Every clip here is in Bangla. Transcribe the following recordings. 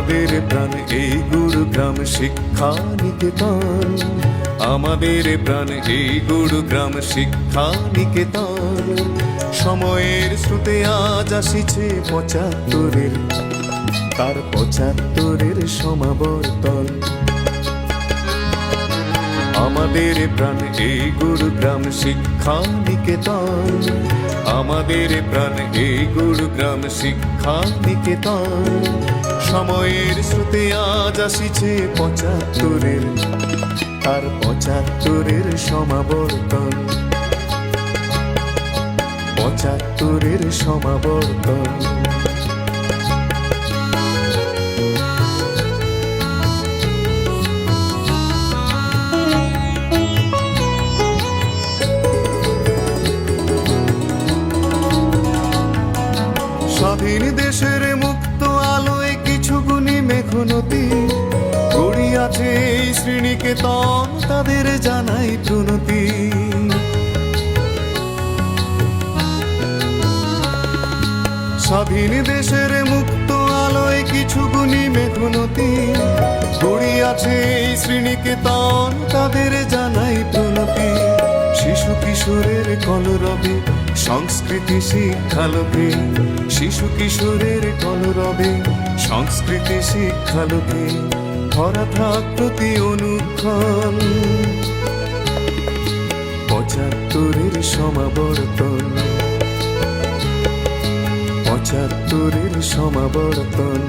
আমাদের প্রাণ এই গুরুগ্রাম শিক্ষা নিকেতন, আমাদের প্রাণ এই গুরুগ্রাম শিক্ষা নিকেতন। সময়ের স্রোতে আজ আসিছে ৭৫, তার ৭৫ সমাবর্তন। আমাদের প্রাণ এই গুরুগ্রাম শিক্ষা নিকেতন, আমাদের প্রাণ এই গুরুগ্রাম শিক্ষা নিকেতন। সময়ের স্রোতে আজ আসিছে ৭৫, তার ৭৫ সমাবর্তন, ৭৫ সমাবর্তন। স্বাধীন দেশের মুক্ত আলোয় কিছু গুণী মেঘনদী গড়িয়াছে এই শ্রীনিকেতন, তাদের জানাই প্রণতি। স্বাধীন দেশের মুক্ত আলোয় কিছু গুণী মেঘনদী গড়িয়াছে এই শ্রীনিকেতন, তাদের জানাই প্রণতি। শিশু কিশোরের কলরবে সংস্কৃতি শিক্ষালোকে, শিশু কিশোরের কলরবে সংস্কৃতি শিক্ষালোকে ভরা থাক প্রতি অনুক্ষণ। ৭৫ সমাবর্তন, ৭৫ সমাবর্তন।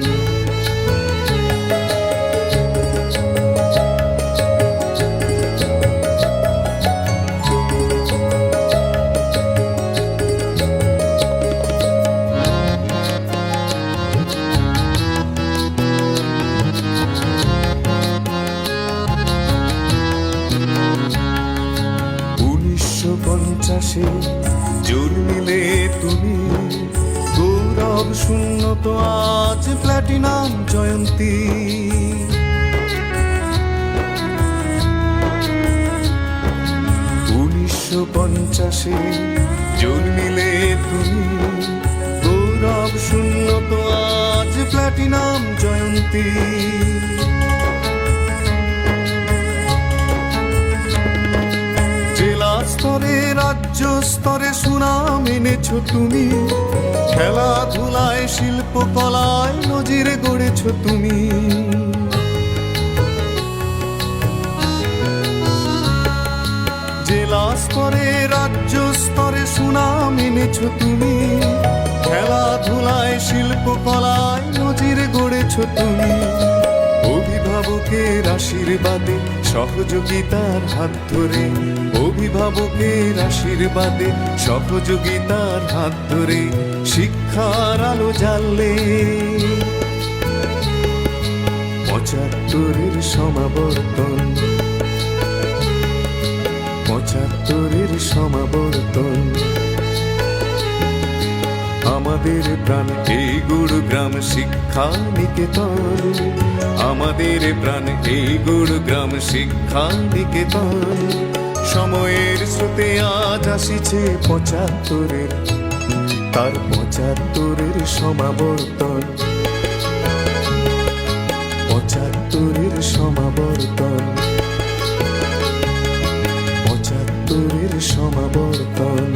জন্মিলে তুমি গৌরব শূন্য তো আজ প্ল্যাটিনাম জয়ন্তী। ১৯৫০ জন্মিলে তুমি গৌরব শূন্য তো আজ প্ল্যাটিনাম জয়ন্তী। স্তরে রাজ্য স্তরে সুনাম এনেছ তুমি, খেলাধুলায় শিল্পকলায় নজির গড়েছ তুমি। জেলা স্তরে রাজ্য স্তরে সুনাম এনেছ তুমি, খেলাধুলায় শিল্পকলায় নজির গড়েছ তুমি। অভিভাবকের আশীর্বাদে সহযোগিতার হাত ধরে, অভিভাবকের আশীর্বাদে সহযোগিতার হাত ধরে শিক্ষার আলো জ্বাললে ৭৫ সমাবর্তন, ৭৫ সমাবর্তন। আমাদের প্রাণ এই গুরুগ্রাম শিক্ষা নিকেতন, আমাদের প্রাণ এই গুরুগ্রাম শিক্ষা নিকেতন। সময়ের স্রোতে আজ আসিছে ৭৫, তার ৭৫ সমাবর্তন, ৭৫ সমাবর্তন, ৭৫ সমাবর্তন।